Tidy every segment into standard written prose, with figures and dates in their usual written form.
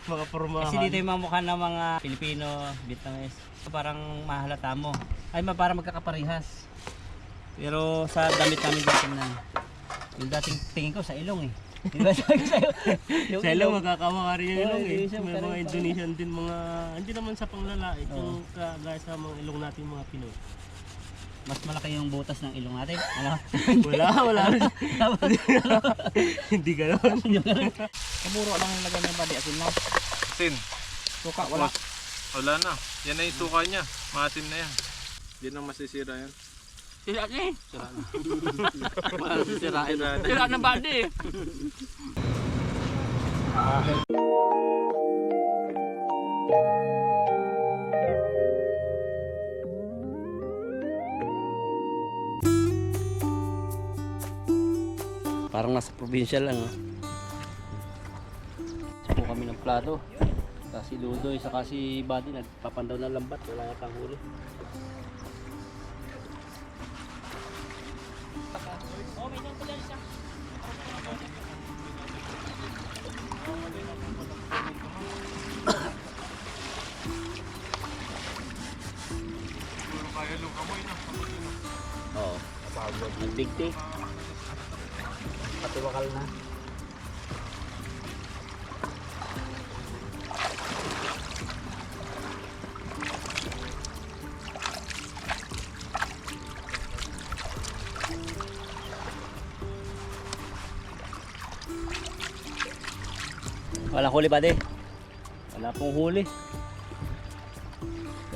Mga pormahan. Kasi dito yung mga mukha ng mga Pilipino, Vietnamese. Parang mahalata mo. Ay, parang magkakaparehas. Pero sa damit namin dito tingnan. Yung dating tingin ko sa ilong eh. Diba sabi sa'yo? Sa ilong magkakawa rin yung ilong Oo, eh. Indonesian, May mga parang- Indonesian din mga, hindi naman sa panglalait, yung kagaya sa mga ilong natin mga Pinoy. Mas malaki yung butas ng ilong natin. Ano? Wala. Hindi gano'n. Kaburo lang yung lagay ng body asin na. Asin. Suka, wala. Wala na. Yan na yung suka niya. Maasin na yan. Hindi na masisira yan. Sira na eh. Sira na. Sirain na. Sira na body eh. Parang nasa probinsya lang ah. Sapo kami ng plato. Tapos si Ludoy saka si Buddy nagpapandaw ng lambat. Wala yata ang huli. Oo. Nagbigti. Pati wakal na. Wala huli ba de? Wala pong huli.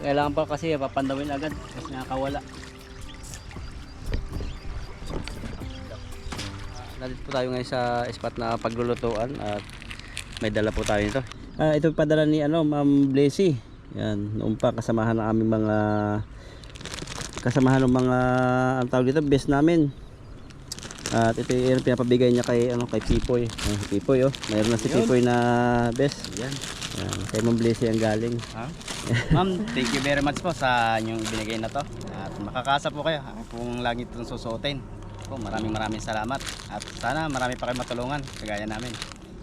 Kailangan pa kasi papandawin agad kasi nakakawala. Nandito po tayo ngayon sa spot na paglulutuan at may dala po tayo nito. Ito padala ni Ma'am Blessy. Yan, noong pa kasamahan ng aming mga ang tawag dito, best namin. At ito yung pinapabigay niya kay kay Pipoy. Si Pipoy mayroon na si Pipoy na best. Yan. Kay Ma'am Blessy ang galing. Ma'am, thank you very much po sa inyong binigay na to. At makakasa po kayo kung lagi itong susuotin. Po, maraming salamat. At sana marami pa kayo matulungan kagaya namin.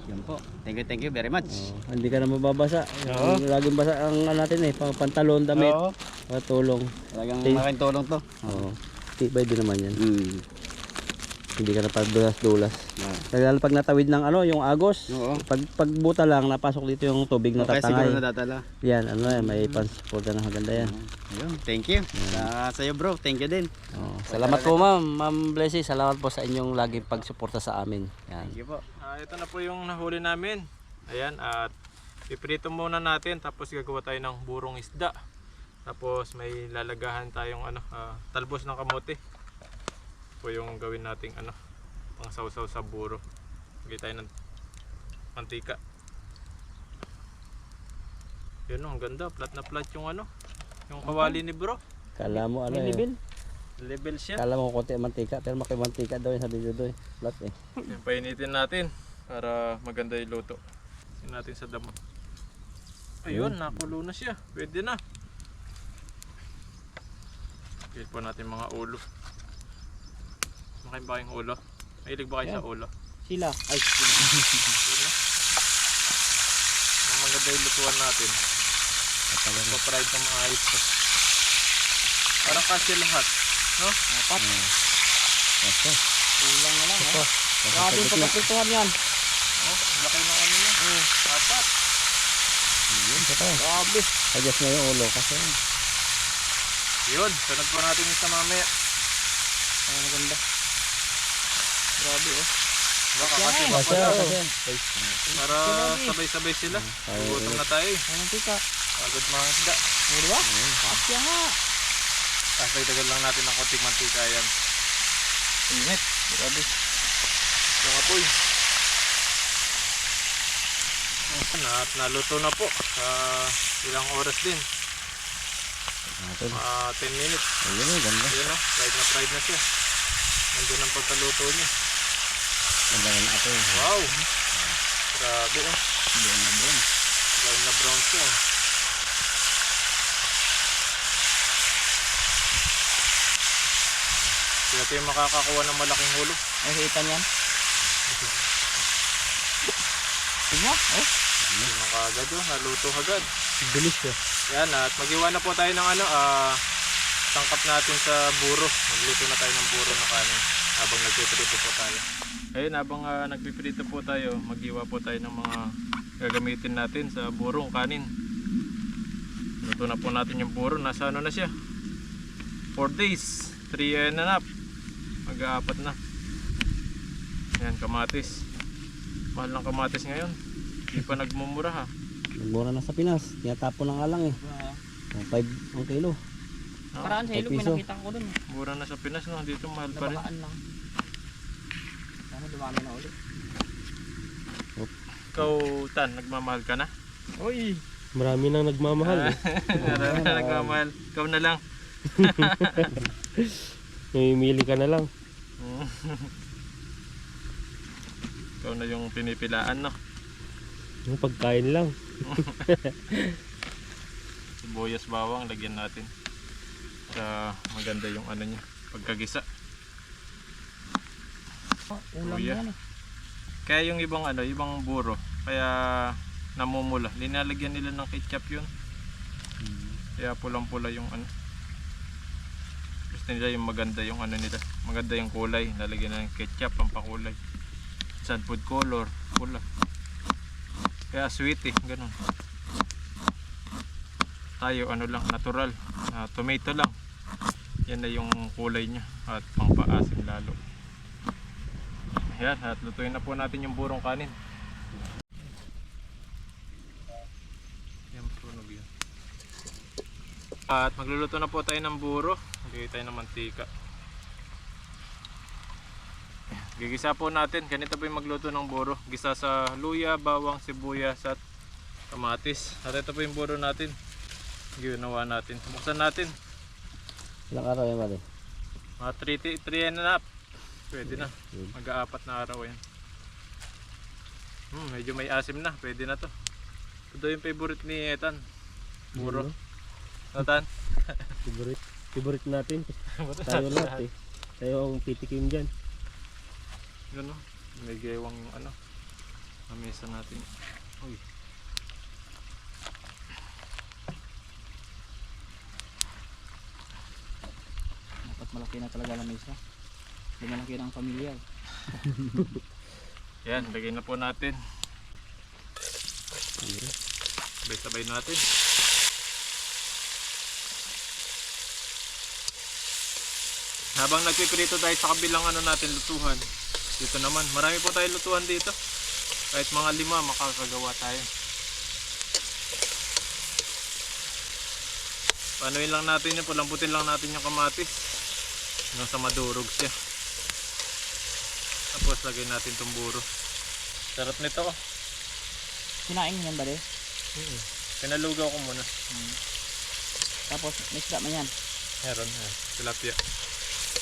Yun po. Thank you very much. Hindi ka na mababasa. Laging basa ang natin pantalon, damit, Oo. tulong. Talagang Thank- malaking tulong to. Tibay din naman yan. Hindi ka na padulas-dulas. Lalo pag natawid ng yung agos, Oo. pagbuta lang, napasok dito yung tubig na Okay, siguro tatangay. nadatala. Yan, may transport na maganda yan. Ayun, thank you. Sa'yo bro, thank you din. Salamat po Ma'am Blessy. Salamat po sa inyong laging pagsuporta sa amin. Yan. Thank you po. Ito na po yung nahuli namin. Ayan, at piprito muna natin tapos gagawa tayo ng burong isda. Tapos may lalagahan tayong talbos ng kamote. Po yung gawin nating pang sausaw sa buro. Lagay tayo ng mantika. Yun ang ganda, flat na flat yung yung kawali ni bro. Kala mo Level siya. Kala mo konti mantika, pero makimantika daw yung sabi dito Flat Yan, painitin natin para maganda yung luto. Yan natin sa damo. Ayun, nakulo na siya. Pwede na. Pwede po natin mga ulo. Makain ba kayong ulo? Mahilig ba kayo sa ulo? Sila. Ay, Yun na. Ang maganda yung lutuan natin. Pa-fried ng mga ayos to. Parang kasi lahat. No? apat. Kulang na lang Grabe yung pagkaprituhan yan. Oh, laki ng niya. Apat. Grabe. Adjust na yung ulo kasi Yun, sunod po natin yung sa mamaya. ang maganda. Grabe Baka kasi para sabay-sabay sila. Gutom na tayo. Mantika. Pagod mga isda. Di ba? Kasya nga. Tagal lang natin ng konting mantika yan. Init. Grabe. Yung apoy. Naluto na po. Ilang oras din. 10 minutes. Ayun, ganda. Ayun fried na siya. Nandun ang pagkaluto niya. Ganda na ito. Wow! Grabe Brown na brown siya. Kaya tayo makakakuha ng malaking hulo. Ay, kita niyan. Tingnan. Hindi na kaagad oh, naluto agad. Bilis siya. Yan, at mag-iwa na po tayo ng ano, tangkap natin sa buro. Magluto na tayo ng buro na kanin habang nagpiprito po tayo. Ayun, habang nagpiprito po tayo, mag-iwa po tayo ng mga gagamitin natin sa burong kanin. Luto na po natin yung buro. Nasa ano na siya? 4 days. 3 and a half. Mag-aapat na. Yan, kamatis. Mahal ng kamatis ngayon. Hindi pa nagmumura ha. Nagmura na sa Pinas. Tinatapon na nga lang eh. 5 ang kilo. Karaan sa ilog, may piso. nakita ko dun. Mura na sa Pinas, no? Dito mahal pa rin. Nabakaan lang. Sana dumami na ulit. Ikaw, Tan, nagmamahal ka na? Uy! Marami nang nagmamahal. Marami na nagmamahal. Ikaw na lang. Namimili ka na lang. Ikaw na yung pinipilaan, no? Yung pagkain lang. Sibuyas, bawang, lagyan natin. Sa maganda yung ano niya, pagkagisa. Ulam Luya. yan eh. Kaya yung ibang ano, ibang buro, kaya namumula. Linalagyan nila ng ketchup yun. Kaya pulang-pula yung ano. Gusto nila yung maganda yung ano nila. Maganda yung kulay. Lalagyan na ng ketchup ang pakulay. Sun food color, pula. Kaya sweet eh, ganun. Tayo ano lang, natural. Tomato lang. Yan na yung kulay niya at pangpaasim lalo. Yan, at lutuin na po natin yung burong kanin. Yan, tunog yun. At magluluto na po tayo ng buro. Lagay tayo ng mantika. Gigisa po natin. Ganito po yung magluto ng buro. Gisa sa luya, bawang, sibuyas at kamatis. At ito po yung buro natin. Ginawa natin. Buksan natin. Ilang araw yan pare? Mga 3 and a half. Pwede na. Mag-aapat na araw yan. Medyo may asim na. Pwede na to. Ito yung favorite ni Ethan. Buro. Ethan? Favorite natin. Tayo lahat eh. Tayo ang pitikim dyan. Yun o. May gewang yung ano. Namesa natin. Uy. Dapat malaki na talaga ang mesa. Hindi malaki na ang pamilya. Yan. Lagay na po natin. Sabay-sabay natin. Habang nagpiprito tayo sa kabilang ano natin lutuhan. Dito naman. Marami po tayo lutuhan dito. Kahit mga 5 makakagawa tayo. Panuin lang natin yun. Palambutin lang natin yung kamatis. Hanggang sa madurog siya. Tapos lagay natin itong buro. Sarap nito oh. Kinain mo yan ba de? Pinalugaw ko muna. Tapos may isda man yan. Meron. Tilapia.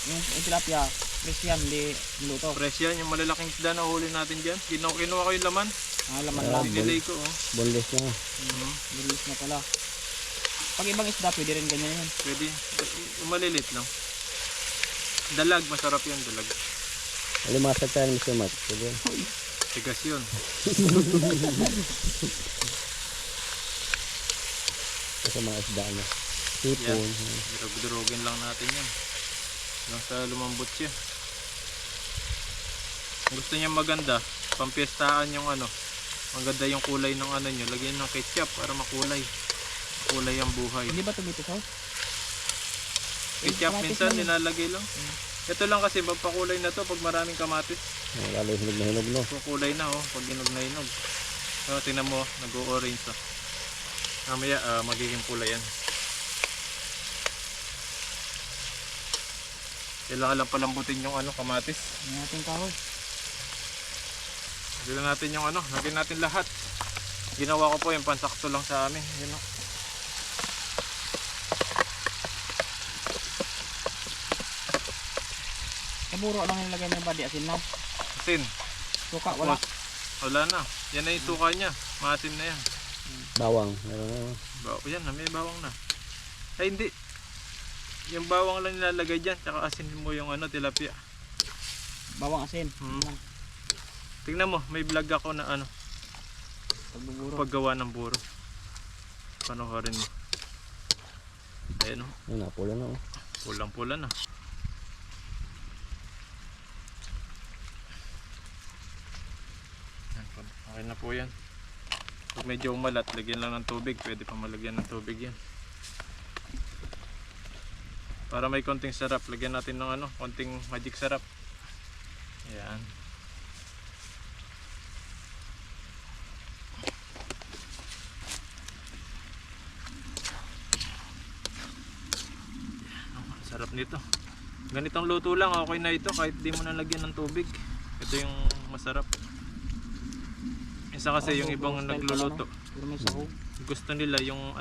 Yung tilapia, fresh yan, hindi luto. Fresh yan. Yung malalaking isda na huli natin dyan. Kinuha ko yung laman. Laman lang. Dinilay ko oh. Boneless na. Bilis na pala. Pag ibang isda, pwede rin ganyan yan. Pwede. Yung malilit lang. Dalag. Masarap yan. Dalag. Alimasag tayo Mr. Matt. Pwede. Tigas yun. Sa mga isda niya. Sipon. Durog-durogin lang natin yan. Hanggang sa lumambot siya. Kung gusto niya maganda, pampiestahan yung ano. Maganda yung kulay ng ano nyo. Lagyan ng ketchup para makulay. Kulay ang buhay. Hindi ba tomato sauce? Ketchup Kamatis minsan lang yun. nilalagay lang. Ito lang kasi magpakulay na to pag maraming kamatis. Lalo yung hinog na hinog no. Kukulay na oh, pag hinog na hinog. So, tingnan mo, nag-o-orange oh. Mamaya magiging kulay yan. Kailangan lang palambutin yung ano, kamatis. May ating kahoy. Lagyan natin yung ano, lagyan natin lahat. Ginawa ko po yung pansakto lang sa amin. Yun oh. Kaburo lang nilagay mo ba di asin na? Asin. Suka, wala. Wala na. Yan na yung tuka niya. Maasim na yan. Bawang. Meron na. Yan na, may bawang na. Ay hindi. Yung bawang lang nilalagay dyan. Tsaka asin mo yung ano, tilapia. Bawang asin. Tingnan mo, may vlog ako na ano. pagbuburo. paggawa ng buro. Panoorin mo. Ayan o, Ayun, napula na oh. pulang-pula na. Ayan po, okay na po yan. Pag medyo umalat, lagyan lang ng tubig. Pwede pa malagyan ng tubig yan. Para may konting sarap, lagyan natin ng konting magic sarap. Ayan. Sarap nito. Ganitong luto lang, okay na ito kahit di mo nalagyan ng tubig. Ito yung masarap. Isa kasi yung ibang nagluluto, Pero may sahog. gusto nila yung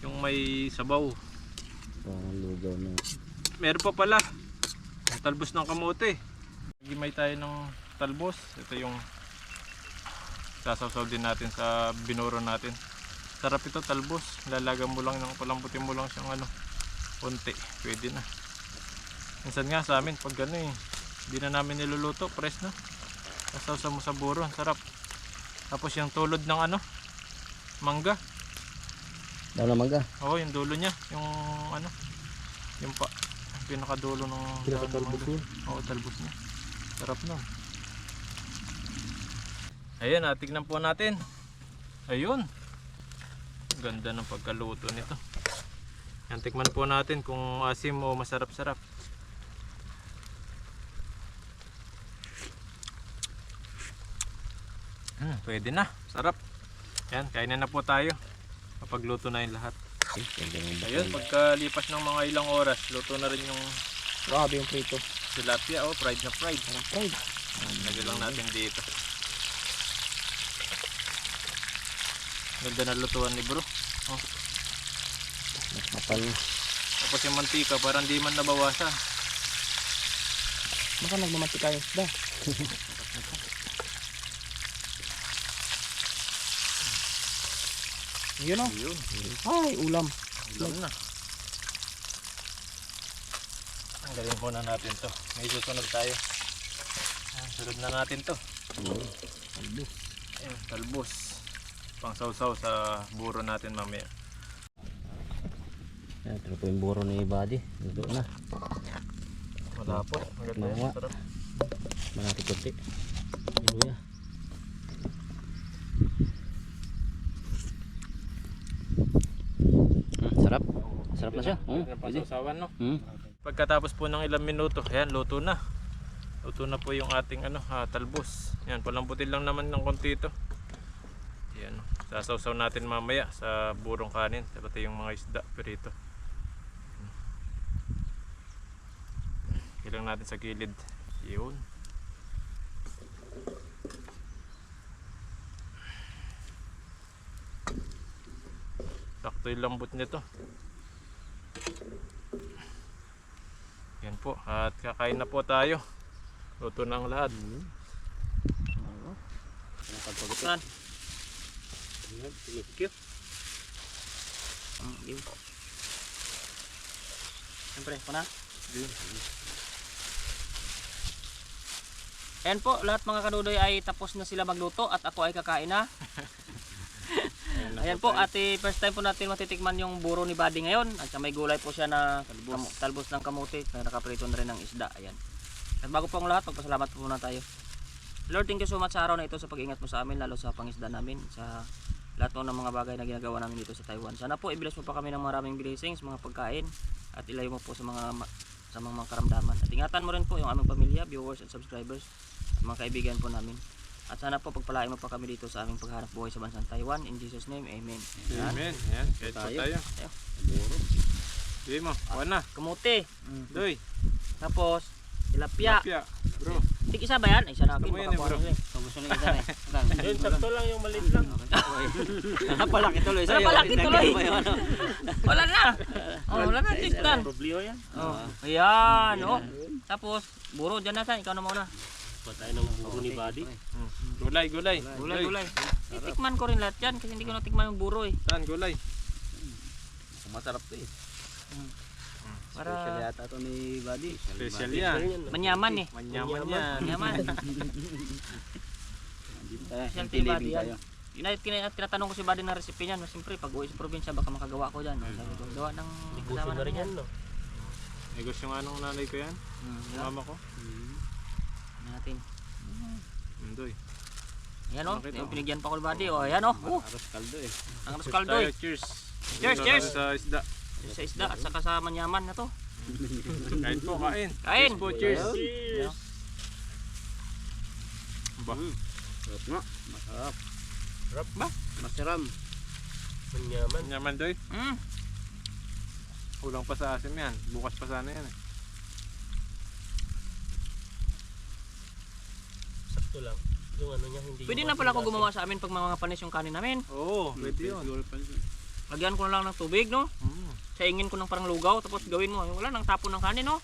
yung may sabaw. Parang lugaw na. Meron pa pala yung talbos ng kamote. Gimay tayo ng talbos. Ito yung sasawsaw din natin sa binuro natin. Sarap ito, talbos. Lalagan mo lang ng palambutin mo lang siyang konti. Pwede na. Minsan nga sa amin pag hindi na namin niluluto, press na. Sasawsaw mo sa buro, ang sarap. Tapos yung tulod ng mangga. Dahil na mangga. Oo, yung dulo niya, yung yung pinakadulo ng Pinakatalbos niya. Oo, talbos niya. Sarap nun. Ayan, tignan po natin. Ayun. Ganda ng pagkaluto nito. Yan, tikman po natin kung asim o masarap-sarap. Pwede na. Sarap. Yan, kainin na po tayo. Kapag luto na yung lahat. Ayun, pagkalipas ng mga ilang oras, luto na rin yung Grabe yung prito. tilapia. Oh, fried na fried. Fried. Lagyan lang natin dito. Ganda na lutuan ni bro. Oh. Kapal na. Tapos yung mantika, parang di man nabawasan. Baka nagmamantika yung isda. Yun o. Ayun. Ay, ulam. Ulam na. Tanggalin muna natin to. May susunod tayo. Sunod na natin to. Talbos. Ayan, talbos. Pang sausaw sa buro natin mamaya. Yan, ito po yung buro ni Buddy. Luto na. Wala po. Maganda yan. Mawa. Sarap. Malaki kunti. Iluya. Sarap. Sarap na siya. Pwede. Pasawsawan, no? Hmm. Pagkatapos po ng ilang minuto, ayan, luto na. Luto na po yung ating talbos. Yan, palambutin lang naman ng konti ito. Yan, sasawsaw natin mamaya sa burong kanin, pati yung mga isda perito. Ilang natin sa gilid. Yun. Sakto yung lambot nito. Yan po, at kakain na po tayo. Luto na ang lahat. Saan? Thank you. Siyempre, pa na. Ayan po, lahat mga kadudoy ay tapos na sila magluto at ako ay kakain na. Ayan po, first time po natin matitikman yung buro ni Buddy ngayon. At may gulay po siya na talbos ng kamote na nakaprito na rin ng isda. Ayan. At bago po ang lahat, magpasalamat po muna tayo. Lord, thank you so much sa araw na ito sa pag-ingat mo sa amin, lalo sa pangisda namin, sa lahat po ng mga bagay na ginagawa namin dito sa Taiwan. Sana po i-bless mo pa kami ng maraming blessings, mga pagkain, at ilayo mo po sa mga karamdaman. At ingatan mo rin po yung aming pamilya, viewers at subscribers, at mga kaibigan po namin. At sana po pagpalain mo pa kami dito sa aming pagharap buhay sa bansang Taiwan. In Jesus name, Amen. Yan. Amen. Yan, kahit po tayo. Sige mo, kuha na. Kamote. Doy, Tapos, tilapia. tilapia. Bro, Tig isa ba yan? Ay, isa na akin. Tama yan, Baka bro. kuha na gusto na isa na eh. Yun, sakto lang yung maliit lang. Napalaki tuloy. Napalaki tuloy. Wala na. Oh, wala na. Tistan. Problema yan. Oh, ayan. Oh. Tapos, buro dyan na tayo. Ikaw na muna. Pa tayo ng buro ni Buddy. gulay, gulay. Gulay. Titikman ko rin lahat yan kasi hindi ko natikman yung buro eh. Saan gulay? Masarap to eh. Para Special yata to ni Buddy. Special yan. manyaman eh. Manyaman yan. Manyaman. Special Specialty living Buddy yan. tayo. Tinatanong ko si Buddy ng recipe niyan. Siyempre, pag uwi sa probinsya, baka makagawa ko dyan. Sabi ko, gawa ng Negosyo kasama na rin namin yan, no? Negosyo nga nung nanay ko yan. yan. Mama ko. Ano natin. Endoy. Ayan o, Bakit, yung oh? pinigyan pa ko ni Buddy. O, ayan o. Aros kaldo eh. Ang aros kaldo Tayo, eh. cheers. Cheers, Dito cheers. lang Sa isda. Sa isda at saka sa manyaman na to. Kain po, kain. Kain. Cheers po, cheers. Cheers. Ba? Sarap nga. Masarap. Sarap ba? Masiram. Manyaman. Nyaman doy. Mm. Kulang pa sa asim yan. Bukas pa sana yan eh. Sakto lang. Yung ano niya, hindi Pwede yung na pala ako asin-asin. gumawa sa amin pag mga panis yung kanin namin. Oo, pwede yun. Lagyan ko na lang ng tubig, no? Saingin ko ng parang lugaw, tapos gawin mo. Wala nang tapon ng kanin, no?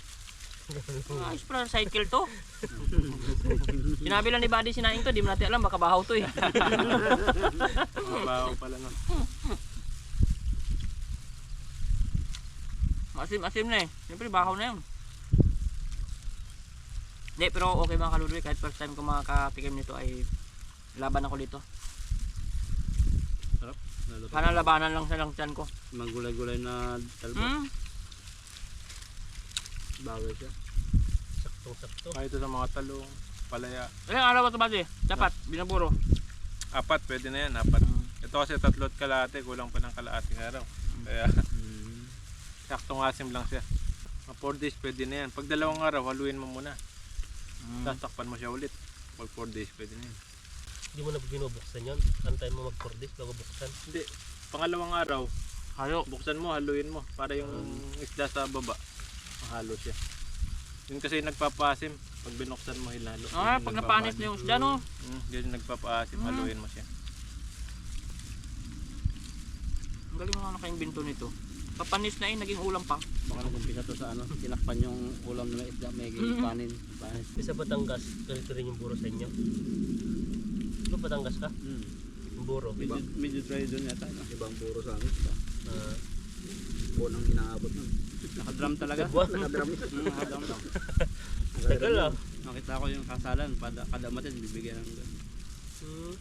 Ayos pala, cycle to. Sinabi lang ni Buddy sinaing to, di mo natin alam, baka bahaw to eh. Mabaho pala no. Asim-asim na eh. Siyempre bahaw na yun. Hindi, pero okay mga kaludri, kahit first time ko makakatikim nito ay laban ako dito. Sarap. Sana labanan lang sa lang tiyan ko. Magulay-gulay na talbo. Hmm? Bagay siya. Saktong-sakto. Kahit ito sa mga talong, palaya. Ilang araw ba ito Buddy? Dapat, binaburo. 4, pwede na yan, 4. Ito kasi 3 at kalahati, kulang pa ng kalahating araw. Kaya saktong asim lang siya. Mga 4 days pwede na yan. Pag 2 araw, haluin mo muna. Tapos takpan mo siya ulit. Pag 4 days pwede na yan. Hindi mo na binubuksan yun. Antayin mo mag-cordis bago buksan. Hindi. Pangalawang araw, Hayo. buksan mo, haluin mo. Para yung isda sa baba, mahalo siya. Yun kasi yung nagpapasim. Pag binuksan mo, hilalo. Ah, pag napanis na yung isda, no? Yun yung nagpapaasim, haluin mo siya. Ang galing mga nakaimbento nito. Papanis na naging ulam pa. Baka nag-umpisa to sa ano, tinakpan yung ulam na may isda, may panin. Panis. Sa Batangas, ganito rin yung buro sa inyo. Ikaw Batangas ka? Yung buro. Medyo dry doon yata. Ibang buro sa amin. Ah, Unang inaabot nun. Nakadrum talaga. Nakadrum. Nakadrum lang. tagal ah. Nakita ko yung kasalan, kada matin bibigyan ng Hmm.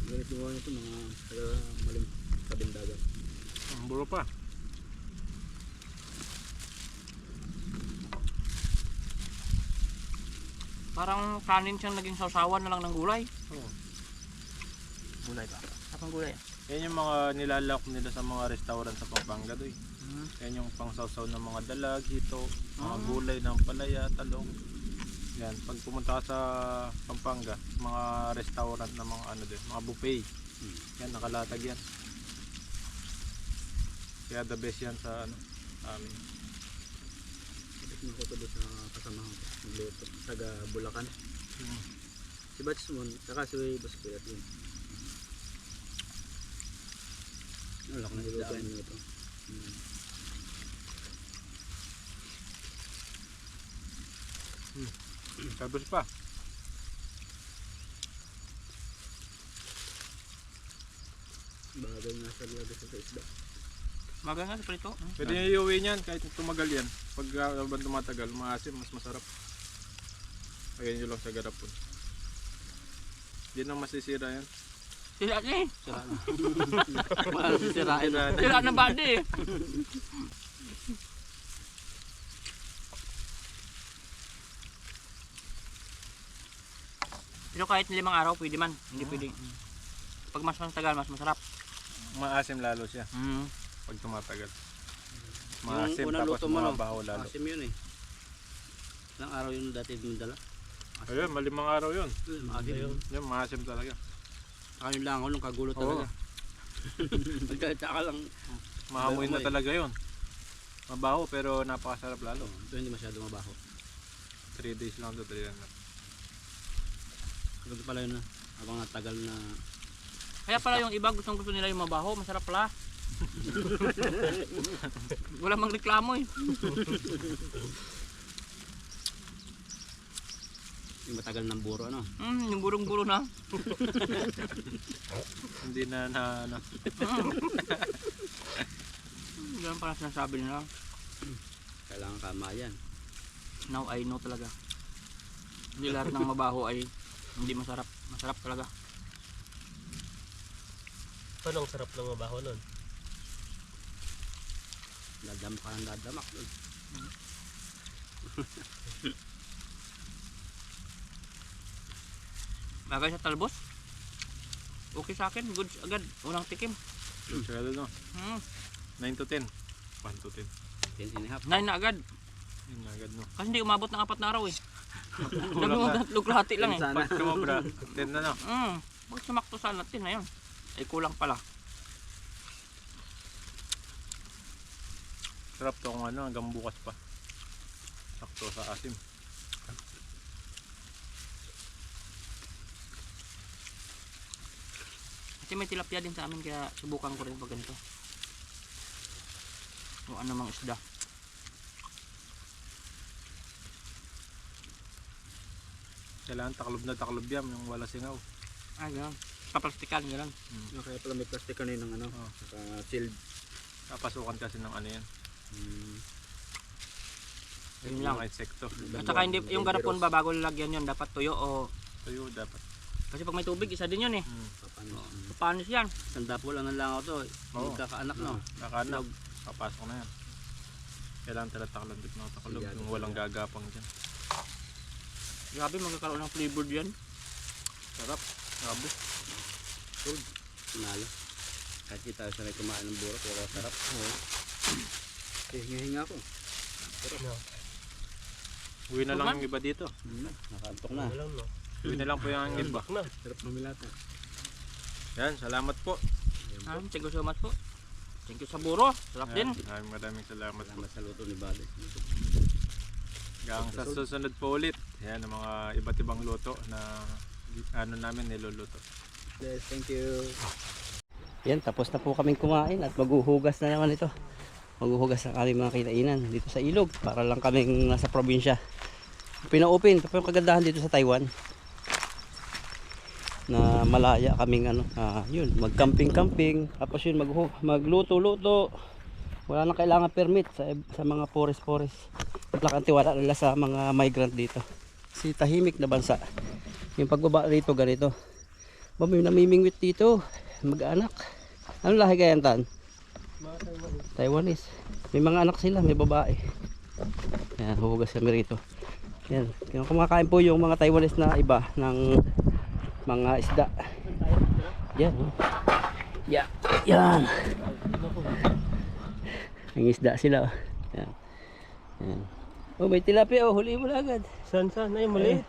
ganito mo ito mga taga malim kabindagan. Ang buro pa. Parang kanin siyang naging sausawan na lang ng gulay. Gulay pa. Tapang gulay. Yan yung mga nilalak nila sa mga restaurant sa Pampanga doy. Yan yung pangsawsaw ng mga dalag, hito, mga gulay ng palaya, talong. Yan, pag pumunta ka sa Pampanga, mga restaurant na mga ano din, mga buffet. Yan, nakalatag yan. Kaya the best yan sa ano, amin. Ito ko doon sa kasamahan ko. Nagluto. Taga Bulacan. Si Batsmon, saka si Baskuyat yun. Wala ko na isdaan nyo ito. Tapos pa. Bagay nga sa lagas sa isda. Maga nga sa prito. Pwede nyo iuwi niyan kahit tumagal yan. Pag habang tumatagal, maasim, mas masarap. Ayan nyo lang sa garapon. Hindi na masisira yan. Sila niya eh. Sira na. Mahal sisirain na. Sila ng Buddy eh. Pero kahit 5 araw pwede man. Hindi pwede. Pag mas matagal, mas masarap. Maasim lalo siya pag tumatagal. Maasim Yung unang tapos luto mo, no? mabaho lalo. Asim yun eh. Ilang araw yun dati mo dala? Ayun, 5 araw yun. Asim yun. Yan, maasim talaga. Ayun lang ako nung kagulo Oo. talaga. Pagkakita ka lang. Mahamoy na Mahamoy. talaga yun. Mabaho pero napakasarap lalo. Ito hindi masyado mabaho. 3 days lang to, 3 lang. Ito pala yun na. Habang natagal na. Kaya pala yung iba gustong gusto nila yung mabaho, masarap pala. Wala mang reklamo eh. Yung matagal ng buro ano. Yung burong-buro na. Hindi na ano. Ganun pala sinasabi nila. Kailangan kamayan. Now I know talaga. Hindi lahat ng mabaho ay hindi masarap. Masarap talaga. Paano ang sarap ng mabaho nun? Dadam ka ng dadamak doon. Bagay sa talbos. Okay sa akin, good agad. Unang tikim. Sigurado no? 9 to 10. 1 to 10. 10 and a half. 9 na agad. Yun na agad no. Kasi hindi umabot ng 4 na araw eh. Luglahati lang eh. Sana. Pag kumabra, 10 na no. Pag sumakto sa natin na yun. Ay kulang pala. Sarap to kung ano, hanggang bukas pa. Sakto sa asim. Kasi may tilapia din sa amin kaya subukan ko rin pag ganito. O anumang isda. Kailangan taklob na taklob yan, yung wala singaw. Ah, gano'n. Paplastikan, gano'n. Kaya pala may plastic kanina ng ano. Sealed. Papasukan kasi ng ano yan. Yun lang. Mga insekto. At saka hindi, yung garapon ba bago lalagyan yun dapat tuyo o... Tuyo dapat. Kasi pag may tubig, isa din yun eh. Papanis. Papanis yan. Sanda po lang ng langaw to. Oo. Magkakaanak no. Kakanak. Papasok na yan. Kailangan talaga taklob dito ng taklob. Yung walang gagapang dyan. Grabe, magkakaroon ng flavored yan. Sarap. Grabe. Sinalo. Kahit di tayo sanay kumain ng burot, pero sarap. Hinga ako. Uwi na lang yung iba dito. Nakaantok na. Wala lang no. Uwi na lang po yung iba. Na. Sarap mamilata. Yan, salamat po. Thank you so much po. Thank you sa buro. Sarap din. Maraming salamat po. Salamat sa luto ni Bali. Hanggang sa susunod po ulit. Yan ang mga iba't ibang luto na ano namin niluluto. Yes, thank you. Yan, tapos na po kaming kumain at maghuhugas na naman ito. Maghuhugas na kami mga kinainan dito sa ilog para lang kaming nasa probinsya. Pina-open, ito po yung kagandahan dito sa Taiwan. Na malaya kaming ano, yun, mag-camping-camping, tapos yun magluto-luto. Wala nang kailangan permit sa mga forest. Laking tiwala nila sa mga migrant dito. Si tahimik na bansa. Yung pagbaba rito ganito. Ba may namimingwit dito, mag-anak. Ano lahi kaya yan, Tan? Taiwanese. May mga anak sila, may babae. Yan, huhugas kami rito. Yan, kumakain po yung mga Taiwanese na iba ng mga isda. Yan, oh. Yan. Ang isda sila, oh. Yan. Yan. Oh, may tilapia, oh, huli mo na agad. Saan? Ay, maliit.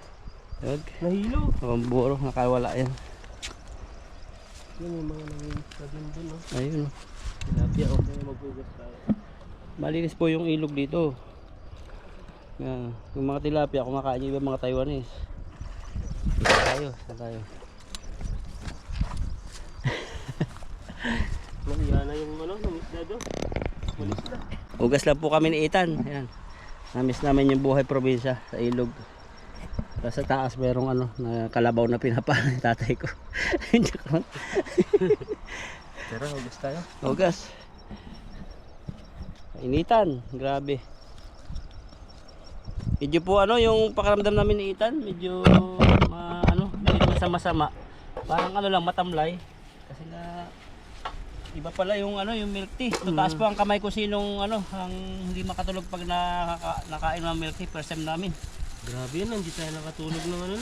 Tawag. Nahilo. Oh, buro, nakawala yan. Yan yung mga nangingisda din dun no. Ayun, oh. Tilapia o kaya maghugas tayo. Malinis po yung ilog dito. Yan. Yung mga tilapia, kumakain yung ibang mga Taiwanese. Saan tayo? Nahiya na yung ano, nangisda doon. Malis na. Ugas lang po kami ni Ethan. Ayan. Namiss namin yung buhay probinsya sa ilog. Tapos sa taas merong ano, na kalabaw na pinapain ng tatay ko. Tara, hugas tayo. Ugas. Initan, grabe. Medyo po ano, yung pakaramdam namin ni Ethan, medyo medyo masama-sama. Parang ano lang, matamlay. Kasi nga iba pala yung yung milk tea. Tutaas po ang kamay ko sinong ang hindi makatulog pag nakain ng milk tea first time namin. Grabe yan, hindi tayo nakatulog ng ano.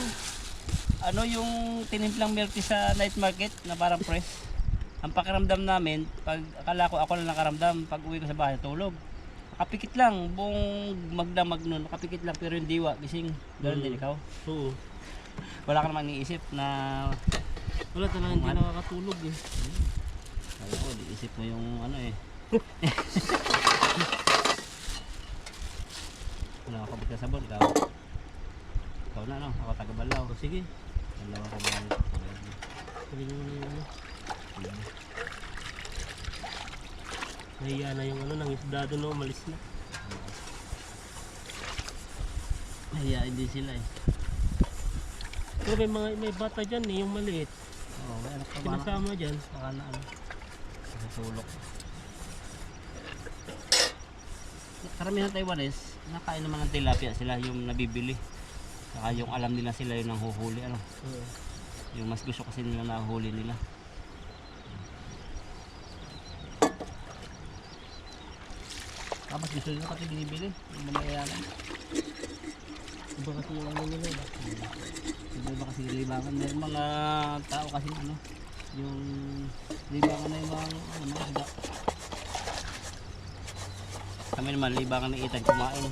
Ano yung tinimplang milk tea sa night market na parang fresh. Ang pakiramdam namin, pag akala ko ako lang nakaramdam, pag uwi ko sa bahay tulog. Nakapikit lang, buong magdamag nun, nakapikit lang pero yung diwa, gising. Ganoon din ikaw. Oo. Wala ka naman iisip na Wala talaga hindi nakakatulog eh. alam ko, diisip mo yung wala ako bigla sabon, ikaw na no, ako taga-Balaw. O sige, Balaw ako ba? sabihin mo na yung ano. Nahiya na yung nangisda doon, no, umalis na. Nahiyain din sila eh. Pero may bata dyan eh, yung maliit. Oo, may anak pa ba? Pinasama dyan. Baka na natulog. karamihan Taiwanese, nakain naman ng tilapia sila, yung nabibili. Saka yung alam nila sila yung nanghuhuli, ano. Yung mas gusto kasi nila nahuli nila. Tapos gusto nila pati binibili, yung mamayanan. Iba kasi yung ano nila. Iba kasi libangan. May mga tao kasi ano, yung libangan na yung mga isda. Kami naman, libangan ng itan kumain.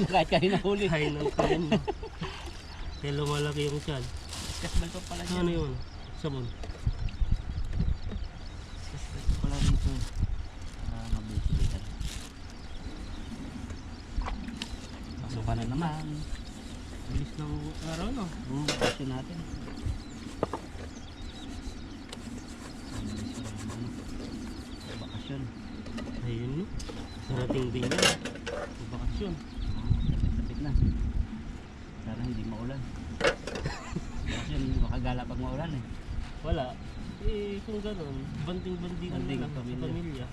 Kahit kanina huli. Kain ng kain. Kaya lumalaki yung tiyan. Kasbal pa pala Ano yun? Sabon. Kasbal pa pala dito. Mabilis dito. Pasukan na naman. Bilis ng araw, no? Bakasyon natin. Bakasyon. Ayun, no? Sarating din yan. Bakasyon. Lapit na. Sana hindi maulan. Bakasyon, hindi makagala pag maulan eh. Wala. Eh, kung gano'n, banding-bandingan Banding, na lang sa pamilya. pamilya.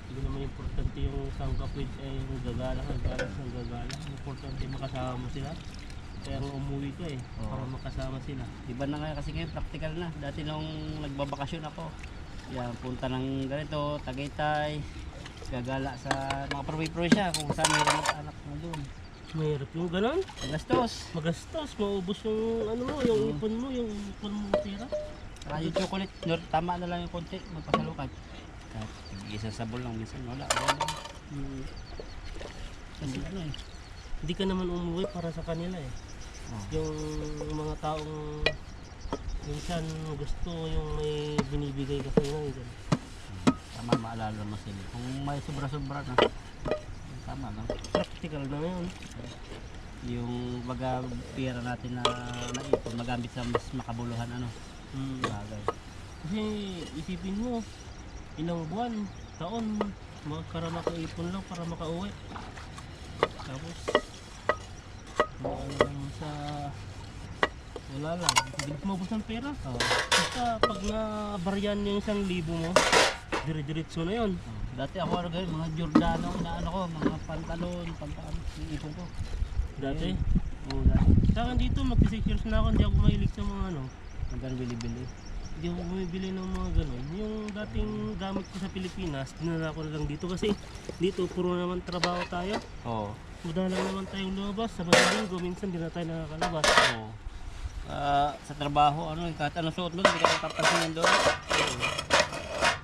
Hindi naman importante yung sangkapit ay yung gagala, ang gagala. Importante makasama mo sila. Kaya nga umuwi ka eh, Oo. para makasama sila. Iba na nga kasi ngayon, practical na. Dati nung nagbabakasyon ako, yan, punta ng ganito, Tagaytay, gagala sa mga probinsya kung saan may anak na doon. Mahirap yung gano'n. Magastos. Magastos, maubos yung ano mo, yung ipon mo, yung ipon mo tira. Saka yung chocolate, tama na lang yung konti, magpasalukat. Kahit isang sabon lang, minsan wala. Kasi ano eh. Hindi ka naman umuwi para sa kanila eh. Oh. Yung mga taong minsan gusto yung may binibigay ka sa inyo. Tama, maalala mo sila. Kung may sobra-sobra na, tama lang. Practical na yun. Yung baga pera natin na naipon, magamit sa mas makabuluhan ano, bagay. Kasi isipin mo, ilang buwan, taon, para makaipon lang, para makauwi. Tapos, sa wala lang, bilis maubos ng pera. Basta pag na-baryan yung 1,000 mo, dire-diretso na yun. Dati ako ano ganyan, mga Giordano, inaano ko, mga pantalon, ipon ko. Dati, Oo, dati. sa akin dito, mag-6 years na ako, hindi ako mahilig sa mga ano. Hanggang bili-bili. Hindi ako bumibili ng mga ganun. Yung dating gamit ko sa Pilipinas, dinala ko na lang dito kasi dito puro naman trabaho tayo. Oo. Madalang naman tayong lumabas. Sa Linggo, minsan di na tayo nakakalabas. Oo. Sa trabaho, ano, kahit anong suot mo, hindi ka papansinin doon.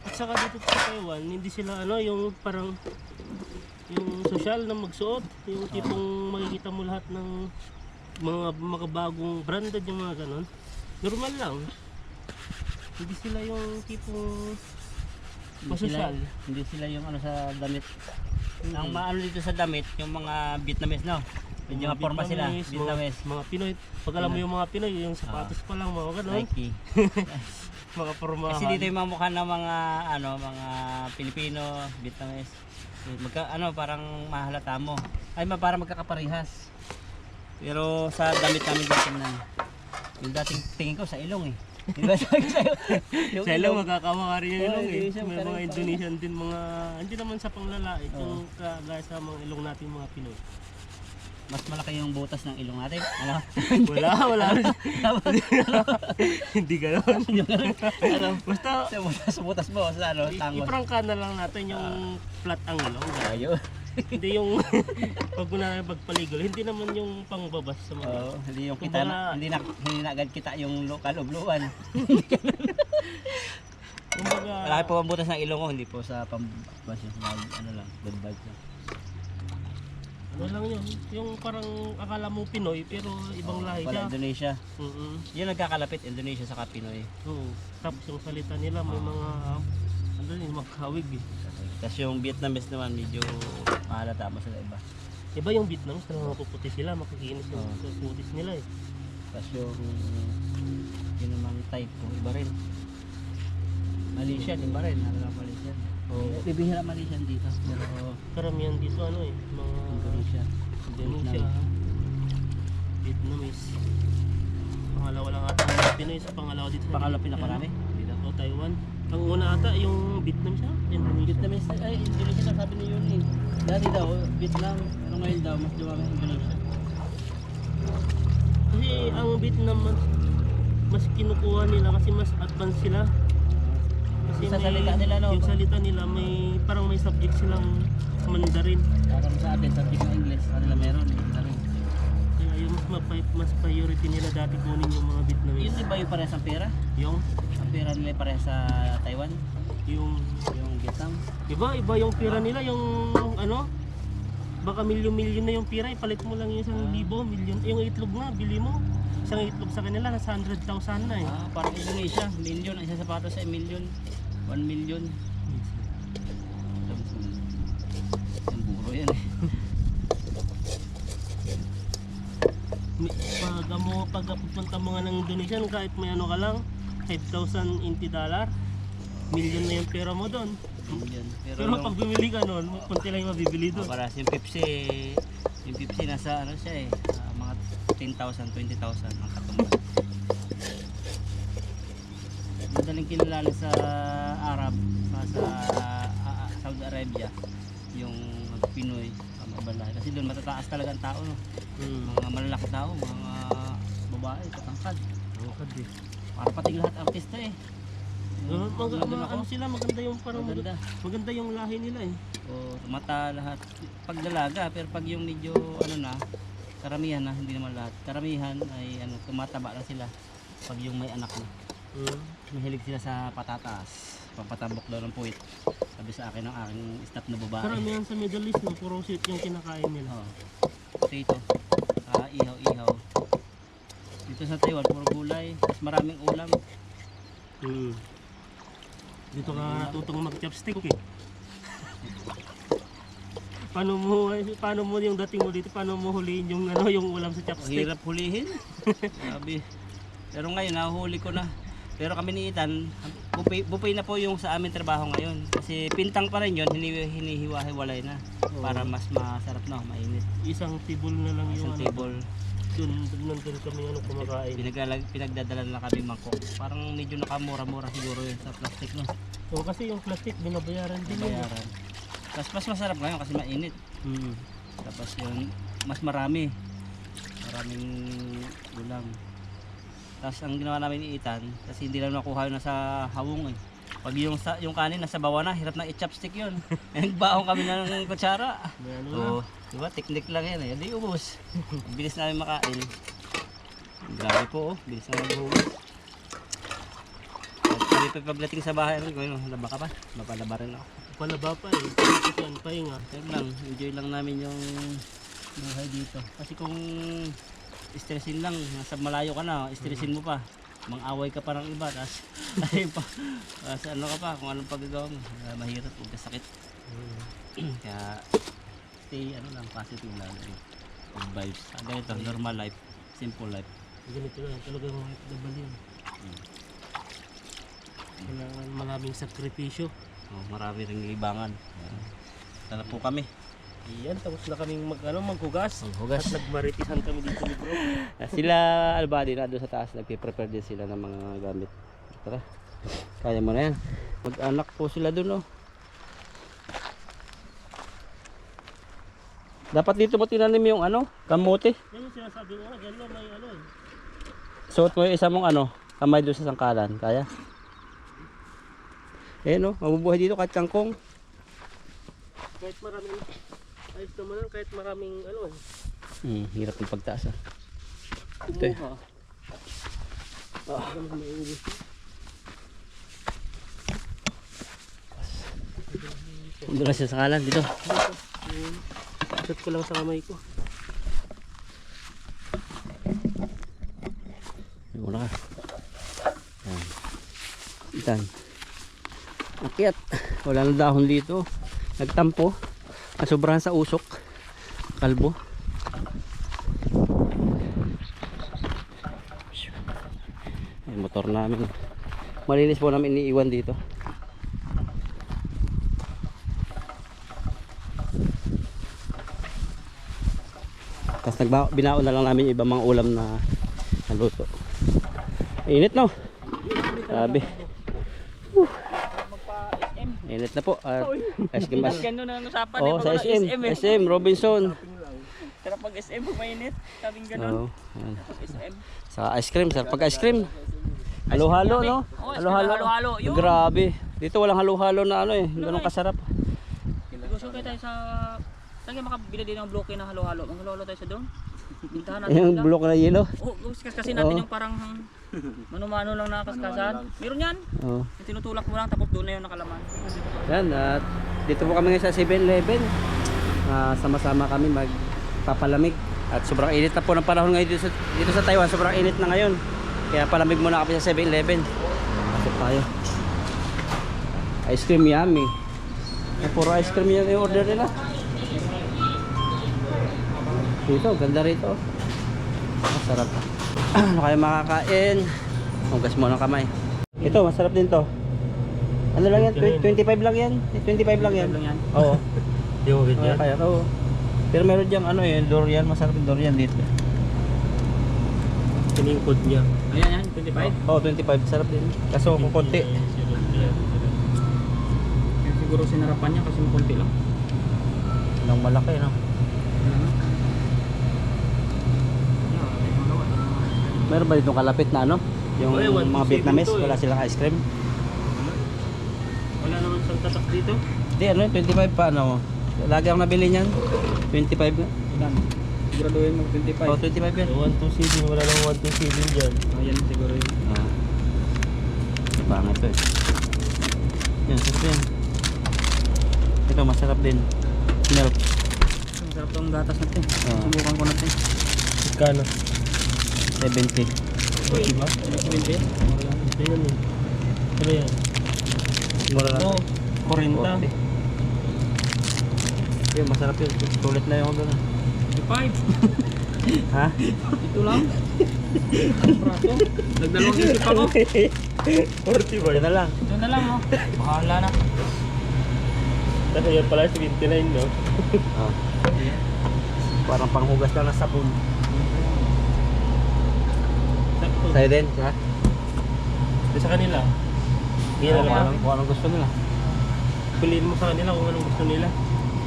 At saka dito sa Taiwan, hindi sila ano, yung parang yung social na magsuot. Yung tipong makikita mo lahat ng mga makabagong branded yung mga ganun. Normal lang. Hindi sila yung tipong masosyal. Hindi sila yung ano sa damit. Ang maano dito sa damit, yung mga Vietnamese, no? Medyo mga forma sila, Vietnamese. Mga Pinoy. Pag alam mo yung mga Pinoy, yung sapatos pa lang, mga ganun. Nike. Mga formahan. Kasi dito yung mga mukha ng mga ano, mga Pilipino, Vietnamese. Parang mahalata mo. Ay, parang magkakaparehas. Pero sa damit namin dito tingnan. Yung dating tingin ko sa ilong eh. Diba sabi sa'yo? Sa ilong magkakawa ka rin yung ilong eh. Indonesian, May mga parang- Indonesian din mga, hindi naman sa panglalait, yung kagaya sa mga ilong natin mga Pinoy. Mas malaki yung butas ng ilong natin. Ano? Wala. Hindi gano'n. Ano? Basta, Sa butas mo, sa ano, tangos. iprangka na lang natin yung flat ang ilong. Ayun. Hindi yung pag mo na pagpaligol, hindi naman yung pangbabas sa mga. Oo, hindi yung kita na, Kumbaga- hindi na agad kita yung kalubluan. Kumbaga, Malaki po ang butas ng ilong ko, hindi po sa pambabas yung ano lang, good vibes lang. ano lang yun, yung parang akala mo Pinoy pero ibang lahi Wala siya. Indonesia. Mm-mm. Yun nagkakalapit, Indonesia sa Pinoy. Oo. Tapos yung salita nila may mga ano yun, makawig eh. Tapos yung Vietnamese naman, medyo mahalata mo sila iba. Iba yung Vietnam, talagang mapuputi sila, makikinis yung Oo. putis nila eh. Tapos yung yun naman type ko, iba rin. Malaysian, iba rin. Ano lang Malaysian. Oo. Bibihira Malaysian dito. Pero Karamihan dito ano eh, mga Indonesia. Indonesia, Vietnamese. Pangalawa lang ata ang Pinoy sa pangalawa dito sa Pangalawa Pilipinas. pinakarami? Dito o Taiwan. Ang una ata yung Vietnam siya, Indonesia. Vietnamese, ay Indonesia na sabi ni Yun eh. Dati daw, Vietnam, pero ngayon daw, mas dumami ang Indonesia. Kasi ang Vietnam mas kinukuha nila kasi mas advanced sila. Kasi Sa salita nila, no? Yung salita nila may parang may subject silang Mandarin. Parang sa atin, subject na English, sa kanila meron, hindi na rin. Kaya yung mas priority nila dati kunin yung mga Yun Vietnamese. di ba yung parehas ang pera? Yung Ang pera nila parehas sa Taiwan, yung yung Vietnam. iba yung pira nila, yung ano, baka milyon-milyon na yung pira, ipalit mo lang yung 1,000, milyon. Yung itlog nga, bili mo. Isang itlog sa kanila, nasa 100,000 na eh. Parang Indonesia, million, ang isang sapatos ay million, 1 million. Ang buro yan eh. Pag pupunta mo nga ng Indonesia, kahit may ano ka lang, 5,000 NT dollar, milyon na yung pera mo doon. Million. Pero pag bumili ka noon, kunti lang yung mabibili doon. Para yung Pepsi nasa ano siya eh, mga 10,000, 20,000 ang katumbas. Madaling kilala sa Arab, sa Saudi Arabia, yung Pinoy, mga balay. Kasi doon matataas talaga ang tao, no? Mga malalaki tao, mga babae, katangkad. Para pati lahat artista eh. Ano sila, maganda yung parang Maganda. maganda yung lahi nila eh. O mata lahat. Pag dalaga, pero pag yung medyo ano na, karamihan na, hindi naman lahat. Karamihan ay ano, tumataba lang sila pag yung may anak na. Mahilig sila sa patatas. Pampatabok daw ng puwit. Sabi sa akin ng aking staff na babae. Karamihan sa Middle East, no, puro sweet yung kinakain nila. Oh. Potato. Ihaw-ihaw. Dito sa Taiwan, puro gulay. Mas maraming ulam. Dito ka natutong mag-chopstick eh. Paano mo yung dating mo dito, paano mo huliin yung ano, yung ulam sa chopstick? Hirap hulihin. Sabi. Pero ngayon, nahuli ko na. Pero kami ni Ethan, bupay na po yung sa aming trabaho ngayon. Kasi pintang pa rin yun, hinihiwa-hiwalay na. Para mas masarap na, mainit. Isang table na lang yung Isang table. nandun kami ano kumakain. Pinagdadala na kami mangkok. Parang medyo nakamura-mura siguro yun sa plastic, no? So kasi yung plastic binabayaran din yun. Bayaran. Tapos mas masarap ngayon kasi mainit. Tapos yun, mas marami. Maraming ulam. Tapos ang ginawa namin ni Ethan, kasi hindi lang nakuha yun nasa hawong eh. Pag yung kanin nasa bawa na, hirap na i-chopstick yun. Nagbaong kami ng kutsara. Ano na? Oo, diba? Technique lang yan eh. Hindi ubos. Bilis namin makain. Grabe po oh, bilis na maghugas. At kami pagdating sa bahay, laba ka pa? Laba rin ako. Palaba pa eh. Tapos yan, pahinga. Pero lang, enjoy lang namin yung buhay dito. Kasi kung stressin lang, nasa malayo ka na, stressin mo pa. Mang-away ka pa ng iba, tapos ano ka pa, kung anong paggagawa mo. Mahirap, huwag kasakit. Kaya, stay, positive lang. Good vibes. Ganito, normal life, simple life. Ganito lang, talagang nagdabal yun. Kailangan maraming sakripisyo. Marami ring libangan. Sana po kami. Iyan, tapos na kaming maghugas. Maghugas. At nagmaritisan kami dito ni bro. Sila Albadi na doon sa taas, nagpe-prepare din sila ng mga gamit. Tara, kaya mo na yan. Mag-anak po sila doon, oh. Dapat dito mo tinanim yung kamote. Yan yung sinasabi ko, dyan lang may eh. Suot mo yung isa mong kamay doon sa sangkalan. Kaya? No, mabubuhay dito kahit kangkong. Kahit maraming, ayos naman lang, kahit maraming Hirap ng pagtaas, ah. Ito eh. Doon na siya sa kalan dito. Set ko lang sa kamay ko. Muna ka. Yan. Itan. Akyat. Wala na dahon dito. Nagtampo. Kasobrahan sa usok. Kalbo. Yung motor namin. Malinis po namin iniiwan dito. Tapos binaon na lang namin yung ibang mga ulam na naluto. Init, no? Grabe. Init na po. Ice cream mas. Ganun na usapan. Oh, sa SM. SM, Robinson. Sarap pag SM pag mainit. Sabing ganun. Oh, ayan. Pag SM. Sa ice cream, sarap pag ice cream. Halo-halo, no? Oh, halo-halo. Yun. Grabe. Dito walang halo-halo na ano eh. Ganun kasarap. Gusto kayo tayo sa... Saan kayo makabili din ng bloke na halo-halo? Maghalo-halo tayo sa doon. Bintahan natin Yung sila. bulok na yelo. Oh, kasi natin yung parang mano-mano lang nakaskasan. Meron yan. Oh. Yung tinutulak mo lang tapos doon na yung nakalaman. Yan, at dito po kami ngayon sa 7-Eleven. Sama-sama kami magpapalamig. At sobrang init na po ng panahon ngayon dito sa Taiwan. Sobrang init na ngayon. Kaya palamig muna kami sa 7-Eleven. Pasok tayo. Ice cream yummy. Puro ice cream yung i-order nila. Dito, ganda rito. Masarap. Ano kayo makakain? Hugas mo ng kamay. Ito, masarap din to. Ano lang yan? 25 lang yan. 25 lang yan. Oo. Di mo Kaya kaya to. Pero meron diyang ano eh, durian, masarap yung durian dito. Tiningkod niya. Ayan yan, 25. Oo, 25, sarap din. Kaso kung konti. Siguro sinarapan niya kasi makunti lang. Nang malaki, no? Meron ba ditong kalapit na ano? Yung Ay, 127 mga Vietnamese, to eh. wala silang ice cream. Wala naman siyang tatak dito. Hindi, ano yun, 25 pa, ano? Lagi akong nabili niyan. 25 na. Ilan? Siguraduhin mo 25. Oo, 25 yan. 127, wala namang 127 dyan. Ayan siguro yun. Pangit to eh. Yan, sarap yan. Ito, masarap din. Milk. Masarap tong gatas natin. Oo. Subukan ko natin. Kano? 70. Diba? 70. Ito yun eh. Ano yan? Mura lang. Oh, 40. Yun, masarap yun. Tulit na yung doon. 25. Ha? Ito lang. Braso. Nagdalawang isip ako. 40 ba? Ito na lang. Ito na lang oh. Bahala na. Kasi yan pala 79 no? Oh. Parang panghugas lang ng sabon. Sakto. Sa'yo din, ha? Ito sa kanila. Yan na lang. Kung anong gusto nila. Piliin mo sa kanila kung anong gusto nila.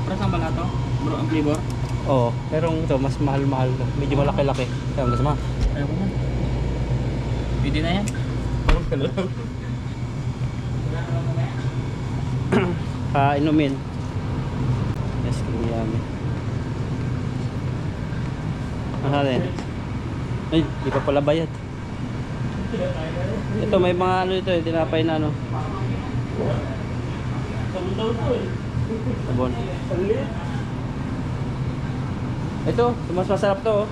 Para saan ba to? Bro, ang flavor? Oo, pero ito mas mahal-mahal to. Medyo malaki-laki. Kaya gusto mo? Ayaw ko na. Pwede na yan. Parang ka lang. Inumin. Yes, kiyami. Ano rin? Ay, di pa pala bayad. Ito may mga ano ito, tinapay na ano. Sabon daw ito eh. Sabon. Ang liit. Ito, mas masarap to. Oh.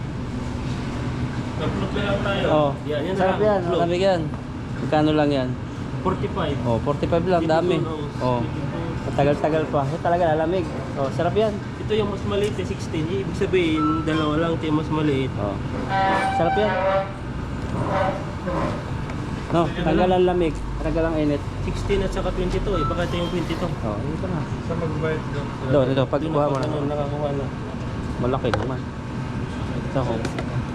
Nag-float na lang tayo. Oh, Yan, yan sarap na lang. yan. Float. Malamig yan. Magkano lang yan? 45. Oh, 45 lang, dami. Oh, matagal-tagal pa. Ito talaga lalamig. Oh, sarap yan. Ito yung mas maliit eh, 16. Ibig sabihin, dalawa lang ito yung mas maliit. Oh. Sarap yan. No, tagal ang lamig, tagal ang init. 16 at saka 22 eh. Baka ito yung 22. Oh, ito na. Sa magbayad doon. Doon, ito, pagkuha mo na. Ano, nakakuha na. Malaki naman. Ito ko.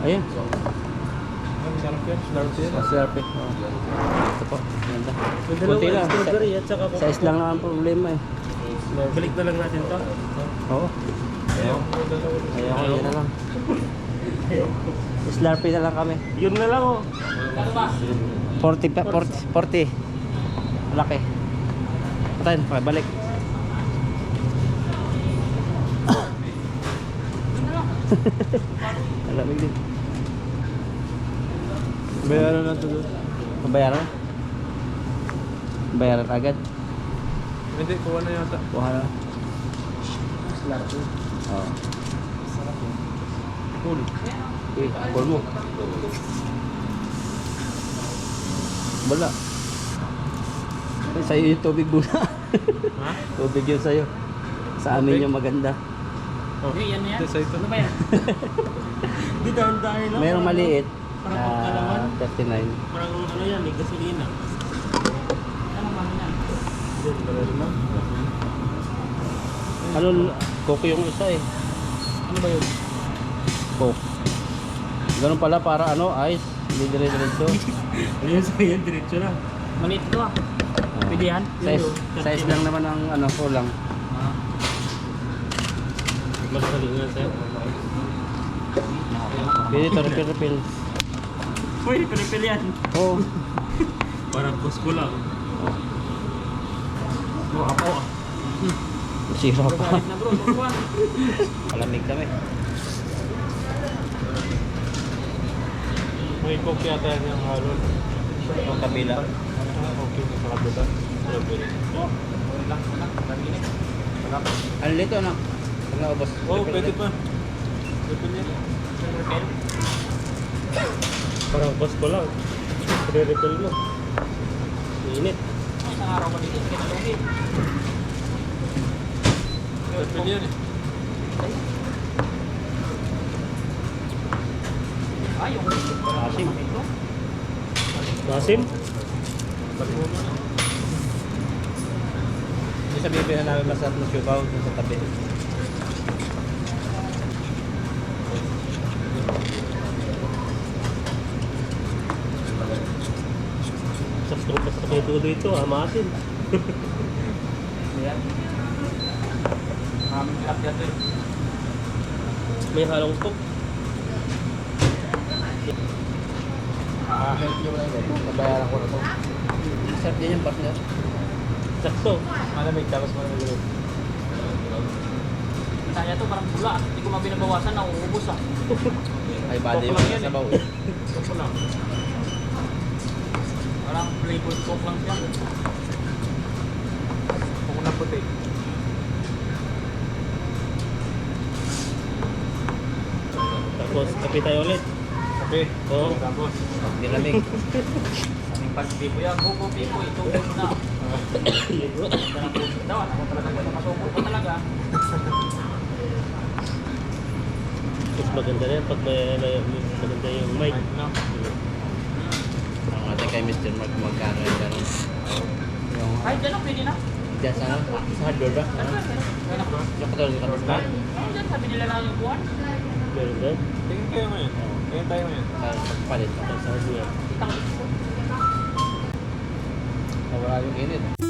Ayun. Sarap yan. Sarap yan. Masarap eh. Oh. Ito po. Ganda. Yung dalawa, Kunti lang. strawberry at saka Size lang naman ang problema eh. Balik na lang natin to. Oo. Ayaw. Ayaw ko, yun na lang. Slurpee na lang kami. Yun na lang oh. 40 pa, 40. Malaki. Patayin, balik. Malamig din. Bayaran na ito doon. Mabayaran? Bayaran agad? Hindi, kuha na yata. Kuha na. Slurpee. Oo. Cool. Okay, call mo. Wala. Ay, sa'yo yung tubig muna. Ha? Tubig yun sa'yo. Sa amin yung maganda. Okay, yan na yan. Ito sa ito. Ano ba yan? Di dahan-dahan lang. Mayroong maliit. Parang pagkalaman. 39. Parang ano yan eh, gasolina. Anong mami yan? Ano, coke yung isa eh. Ano ba yun? Coke. Ganun pala para ano, ice. Hindi dire-diretso. Ayun sa yan, diretso na. Maliit ito ah. Pwede yan? Size lang naman ang ano, kulang. Mas kalingan sir. Pwede ito, refill. Uy, pinipil yan. Oo. Parang gusto lang. Sira pa. Galit na bro, buwan. Malamig kami. May coke yata yan yung halon. Yung kabila. Okay, sa kabila. Ano dito, anak? Pag naubos. Oh, pwede pa. Refill yan. Parang gusto lang. Re-refill mo. Init. Isang araw ko dito, sige na lugi. Refill yan eh. Ay, yung Asim. Masim? Hindi sa bibili na namin masarap na siubaw dun sa tabi. Saktong basta kayo tuloy ito, masim. yan. Maraming tilapia to eh. May halong coke. Help nyo ba na ito? Nabayaran ko na ito. Sarap din yung partner. Sakto. Malamig, tapos malamig ulit. Saya to parang bula. Hindi ko mabinabawasan, nauubos ah. Ay, body yung Coke lang yan sabaw. Coke lang. Parang flavored coke lang siya. Kung na puti. Tapos kape tayo ulit. Kape. Oo. Tapos. Nilamig. Aming pag-bibo yan. Go, bibo. Itubo mo na. Ganda ng tubig daw. Ako talaga po. Nakasubo ko talaga. Mas maganda rin pag may maganda yung mic. No? Ang ating kay Mr. Mark magkano yung gano'n. Yung Ay, dyan lang. Pwede na. dyan sa ano? Sa hardware ba? Ano? Kaya na bro. Yung katulad ka na. Dyan, sabi nila lang yung buwan. Meron din. Tingin kayo ngayon. Tingin tayo ngayon. Sa palit. Sa hardware. Itang Nawala yung init.